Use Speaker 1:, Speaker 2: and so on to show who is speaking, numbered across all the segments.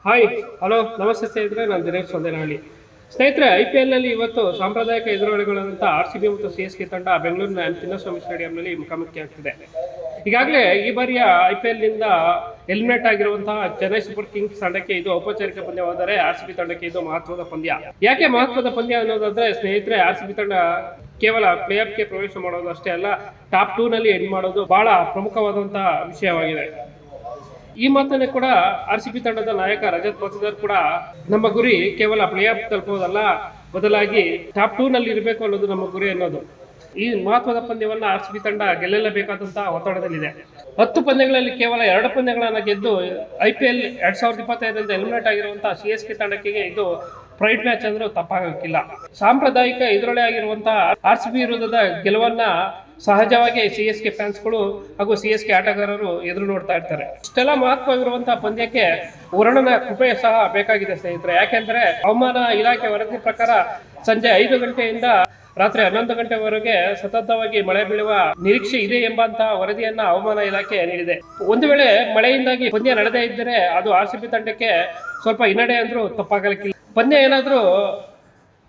Speaker 1: Hi, hello, ನಮಸ್ತೆ ಸ್ನೇಹಿತರೆ. ನಾನು ದಿನೇಶ್ ಸೊಂದೇನಹಳ್ಳಿ. ಸ್ನೇಹಿತರೆ, ಐಪಿಎಲ್ನಲ್ಲಿ ಇವತ್ತು ಸಾಂಪ್ರದಾಯಿಕ ಎದುರಾಳಿಗಳಂತ ಆರ್ಸಿಬಿ ಮತ್ತು ಸಿಎಸ್ಕೆ ತಂಡ ಬೆಂಗಳೂರಿನ ಚಿನ್ನಸ್ವಾಮಿ ಸ್ಟೇಡಿಯಂನಲ್ಲಿ ಮುಖಾಮುಖಿ ಆಗ್ತಿದೆ. ಈಗಾಗಲೇ ಈ ಬಾರಿಯ ಐಪಿಎಲ್ನಿಂದ ಎಲಿಮಿನೇಟ್ ಆಗಿರುವಂತಹ ಚೆನ್ನೈ ಸೂಪರ್ ಕಿಂಗ್ಸ್ ತಂಡಕ್ಕೆ ಇದು ಔಪಚಾರಿಕ ಪಂದ್ಯವಾದರೆ ಆರ್ಸಿಬಿ ತಂಡಕ್ಕೆ ಇದು ಮಹತ್ವದ ಪಂದ್ಯ. ಯಾಕೆ ಮಹತ್ವದ ಪಂದ್ಯ ಅನ್ನೋದಾದ್ರೆ ಸ್ನೇಹಿತರೆ, ಆರ್ಸಿಬಿ ತಂಡ ಕೇವಲ ಪ್ಲೇ ಆಫ್ಗೆ ಪ್ರವೇಶ ಮಾಡೋದು ಅಷ್ಟೇ ಅಲ್ಲ, ಟಾಪ್ 2 ನಲ್ಲಿ ಎಂಡ್ ಮಾಡೋದು ಬಹಳ ಪ್ರಮುಖವಾದಂತಹ ವಿಷಯವಾಗಿದೆ. ಈ ಮಾತನ್ನೇ ಕೂಡ ಆರ್ಸಿಬಿ ತಂಡದ ನಾಯಕ ರಜತ್ ಪತಿದಾರ್ ಕೂಡ ನಮ್ಮ ಗುರಿ ಕೇವಲ ಪ್ಲೇ ಆಫ್ ತಲುಪೋದಲ್ಲ, ಬದಲಾಗಿ ಟಾಪ್ 2 ನಲ್ಲಿ ಇರಬೇಕು ಅನ್ನೋದು ನಮ್ಮ ಗುರಿ ಅನ್ನೋದು. ಈ ಮಹತ್ವದ ಪಂದ್ಯವನ್ನ ಆರ್ಸಿಬಿ ತಂಡ ಗೆಲ್ಲಲೇಬೇಕಾದಂತಹ ಒತ್ತಡದಲ್ಲಿದೆ. 10 ಪಂದ್ಯಗಳಲ್ಲಿ ಕೇವಲ 2 ಪಂದ್ಯಗಳನ್ನ ಗೆದ್ದು ಐಪಿಎಲ್ 2025ರಿಂದ ಎಲಿಮಿನೇಟ್ ಆಗಿರುವಂತಹ ಸಿಎಸ್ಕೆ ತಂಡಕ್ಕೆ ಇದು ಪ್ರೈಡ್ ಮ್ಯಾಚ್ ಅಂದ್ರೆ ತಪ್ಪಾಗಕ್ಕಿಲ್ಲ. ಸಾಂಪ್ರದಾಯಿಕ ಎದುರಾಳಿ ಆಗಿರುವಂತಹ ಆರ್ಸಿಬಿ ವಿರುದ್ಧದ ಗೆಲುವನ್ನ ಸಹಜವಾಗಿ ಸಿಎಸ್ಕೆ ಫ್ಯಾನ್ಸ್ಗಳು ಹಾಗೂ ಸಿಎಸ್ಕೆ ಆಟಗಾರರು ಎದುರು ನೋಡ್ತಾ ಇರ್ತಾರೆ. ಇಷ್ಟೆಲ್ಲ ಮಹತ್ವವಿರುವಂತಹ ಪಂದ್ಯಕ್ಕೆ ವರುಣನ ಕೃಪೆ ಸಹ ಬೇಕಾಗಿದೆ ಸ್ನೇಹಿತರೆ. ಯಾಕೆಂದ್ರೆ ಹವಾಮಾನ ಇಲಾಖೆ ವರದಿ ಪ್ರಕಾರ ಸಂಜೆ 5 ಗಂಟೆಯಿಂದ ರಾತ್ರಿ 11 ಗಂಟೆವರೆಗೆ ಸತತವಾಗಿ ಮಳೆ ಬೀಳುವ ನಿರೀಕ್ಷೆ ಇದೆ ಎಂಬಂತಹ ವರದಿಯನ್ನ ಹವಾಮಾನ ಇಲಾಖೆ ನೀಡಿದೆ. ಒಂದು ವೇಳೆ ಮಳೆಯಿಂದಾಗಿ ಪಂದ್ಯ ನಡೆದೇ ಇದ್ದರೆ ಅದು ಆರ್ಸಿಬಿ ತಂಡಕ್ಕೆ ಸ್ವಲ್ಪ ಹಿನ್ನಡೆ ಅಂದ್ರೂ ತಪ್ಪಾಗಲಿಕ್ಕಿಲ್ಲ. ಪಂದ್ಯ ಏನಾದ್ರೂ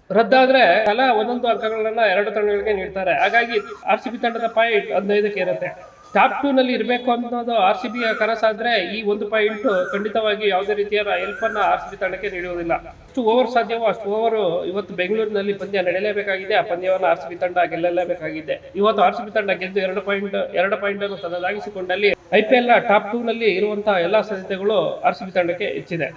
Speaker 1: ರದ್ದಾದ್ರೆ ತಲಾ 1 ಅಂಕಗಳನ್ನ 2 ತಂಡಗಳಿಗೆ ನೀಡ್ತಾರೆ. ಹಾಗಾಗಿ ಆರ್ಸಿಬಿ ತಂಡದ ಪಾಯಿಂಟ್ 15ಕ್ಕೆ ಇರುತ್ತೆ. ಟಾಪ್ 2 ನಲ್ಲಿ ಇರಬೇಕು ಅನ್ನೋದು ಆರ್ಸಿಬಿಯ ಕನಸಾದ್ರೆ ಈ 1 ಪಾಯಿಂಟ್ ಖಂಡಿತವಾಗಿ ಯಾವುದೇ ರೀತಿಯ ಹೆಲ್ಪ್ ಅನ್ನ ಆರ್ಸಿಬಿ ತಂಡಕ್ಕೆ ನೀಡುವುದಿಲ್ಲ. ಅಷ್ಟು ಓವರ್ ಸಾಧ್ಯವೋ ಅಷ್ಟು ಓವರ್ ಇವತ್ತು ಬೆಂಗಳೂರಿನಲ್ಲಿ ಪಂದ್ಯ ನಡೆಯಲೇಬೇಕಾಗಿದೆ. ಆ ಪಂದ್ಯವನ್ನು ಆರ್ಸಿಬಿ ತಂಡ ಗೆಲ್ಲಲೇಬೇಕಾಗಿದೆ. ಇವತ್ತು ಆರ್ಸಿಬಿ ತಂಡ ಗೆದ್ದು 2 ಪಾಯಿಂಟ್ ಅನ್ನು ತನ್ನದಾಗಿಸಿಕೊಂಡಲ್ಲಿ ಐಪಿಎಲ್ ಟಾಪ್ 2 ನಲ್ಲಿ ಇರುವಂತಹ ಎಲ್ಲಾ ಸಾಧ್ಯತೆಗಳು ಆರ್ಸಿಬಿ ತಂಡಕ್ಕೆ ಹೆಚ್ಚಿದೆ.